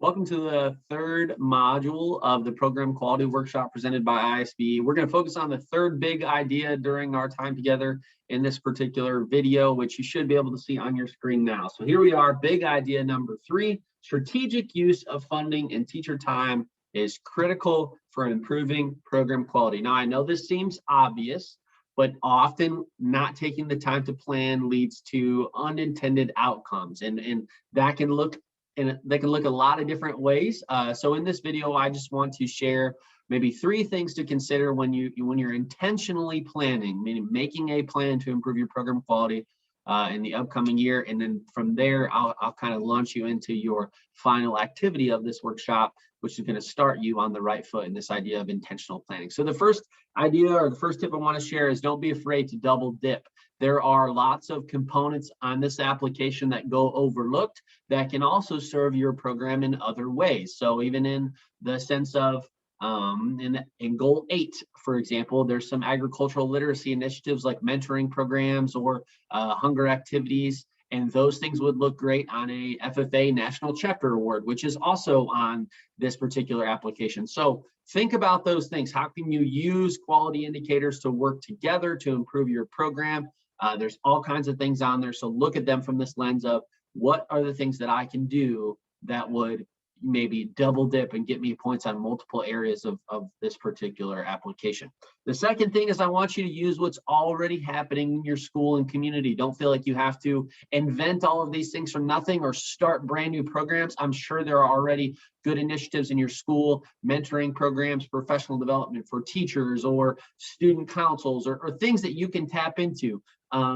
Welcome to the third module of the Program Quality Workshop presented by ISB. We're going to focus on the third big idea during our time together in this particular video, which you should be able to see on your screen now. So here we are, big idea number 3, strategic use of funding and teacher time is critical for improving program quality. Now, I know this seems obvious, but often not taking the time to plan leads to unintended outcomes, and that can look a lot of different ways. So in this video, I just want to share maybe 3 things to consider when you're intentionally planning, meaning making a plan to improve your program quality in the upcoming year. And then from there, I'll kind of launch you into your final activity of this workshop, which is going to start you on the right foot in this idea of intentional planning. So the first idea, or the first tip I want to share, is don't be afraid to double dip. There are lots of components on this application that go overlooked that can also serve your program in other ways. So even in the sense of in goal 8, for example, there's some agricultural literacy initiatives like mentoring programs or hunger activities, and those things would look great on a FFA National Chapter Award, which is also on this particular application. So think about those things. How can you use quality indicators to work together to improve your program? There's all kinds of things on there. So look at them from this lens of what are the things that I can do that would maybe double dip and get me points on multiple areas of this particular application. The second thing is I want you to use what's already happening in your school and community. Don't feel like you have to invent all of these things from nothing or start brand new programs. I'm sure there are already good initiatives in your school, mentoring programs, professional development for teachers or student councils, or things that you can tap into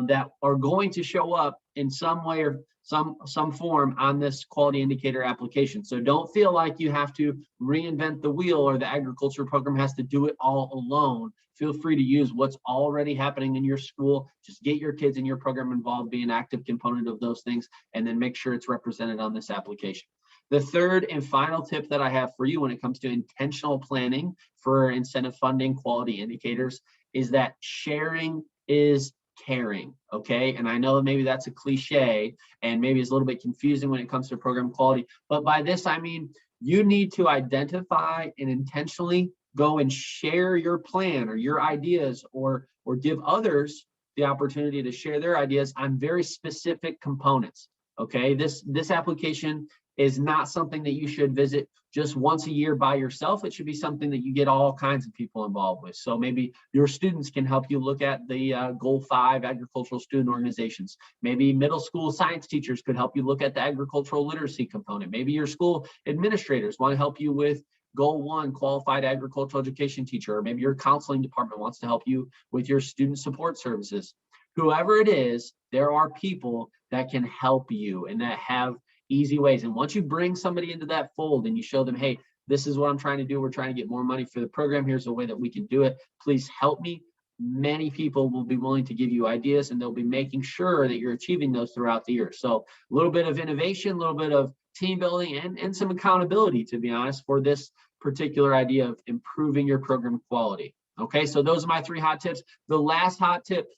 that are going to show up in some way or some form on this quality indicator application. So don't feel like you have to reinvent the wheel or the agriculture program has to do it all alone. Feel free to use what's already happening in your school. Just get your kids in your program involved, be an active component of those things, and then make sure it's represented on this application. The third and final tip that I have for you when it comes to intentional planning for incentive funding quality indicators is that sharing is caring, okay? And I know maybe that's a cliche and maybe it's a little bit confusing when it comes to program quality, but by this I mean you need to identify and intentionally go and share your plan or your ideas or give others the opportunity to share their ideas on very specific components, okay? This application is not something that you should visit just once a year by yourself. It should be something that you get all kinds of people involved with. So maybe your students can help you look at the Goal 5 agricultural student organizations. Maybe middle school science teachers could help you look at the agricultural literacy component. Maybe your school administrators want to help you with Goal 1, qualified agricultural education teacher, or maybe your counseling department wants to help you with your student support services. Whoever it is, there are people that can help you and that have easy ways. And once you bring somebody into that fold and you show them, hey, this is what I'm trying to do. We're trying to get more money for the program. Here's a way that we can do it. Please help me. Many people will be willing to give you ideas and they'll be making sure that you're achieving those throughout the year. So a little bit of innovation, a little bit of team building and some accountability, to be honest, for this particular idea of improving your program quality. Okay, so those are my 3 hot tips. The last hot tip,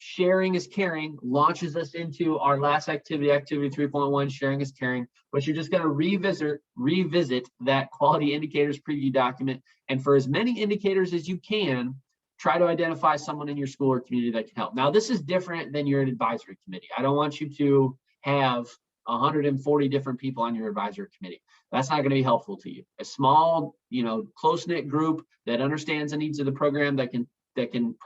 sharing is caring, launches us into our last activity, activity 3.1, sharing is caring, but you're just going to revisit that quality indicators preview document. And for as many indicators as you can, try to identify someone in your school or community that can help. Now, this is different than your advisory committee. I don't want you to have 140 different people on your advisory committee. That's not going to be helpful to you. A small, close-knit group that understands the needs of the program that can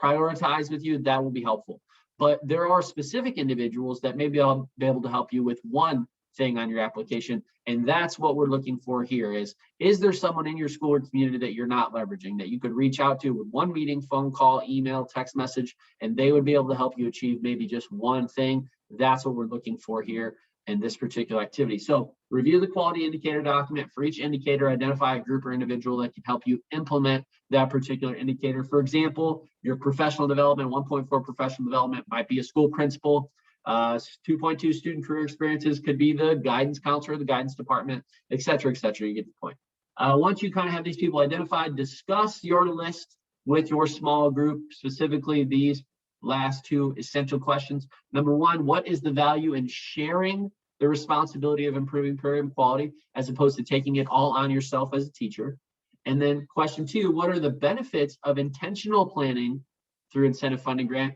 prioritize with you, that will be helpful. But there are specific individuals that maybe I'll be able to help you with one thing on your application. And that's what we're looking for here is there someone in your school or community that you're not leveraging that you could reach out to with one meeting, phone call, email, text message, and they would be able to help you achieve maybe just one thing. That's what we're looking for here in this particular activity. So review the quality indicator document. For each indicator, identify a group or individual that can help you implement that particular indicator. For example, your professional development, 1.4 professional development might be a school principal. 2.2 student career experiences could be the guidance counselor, the guidance department, et cetera, et cetera. You get the point. Once you kind of have these people identified, discuss your list with your small group, specifically these last 2 essential questions. Number 1, what is the value in sharing the responsibility of improving program quality as opposed to taking it all on yourself as a teacher. And then question 2, what are the benefits of intentional planning through incentive funding grant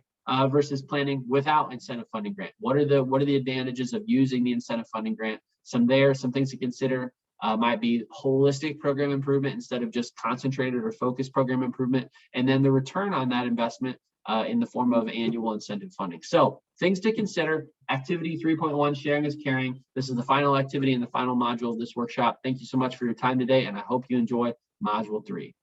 versus planning without incentive funding grant? What are the advantages of using the incentive funding grant? Some things to consider might be holistic program improvement instead of just concentrated or focused program improvement, and then the return on that investment in the form of annual incentive funding. So things to consider. Activity 3.1, sharing is caring. This is the final activity and the final module of this workshop. Thank you so much for your time today, and I hope you enjoy module 3.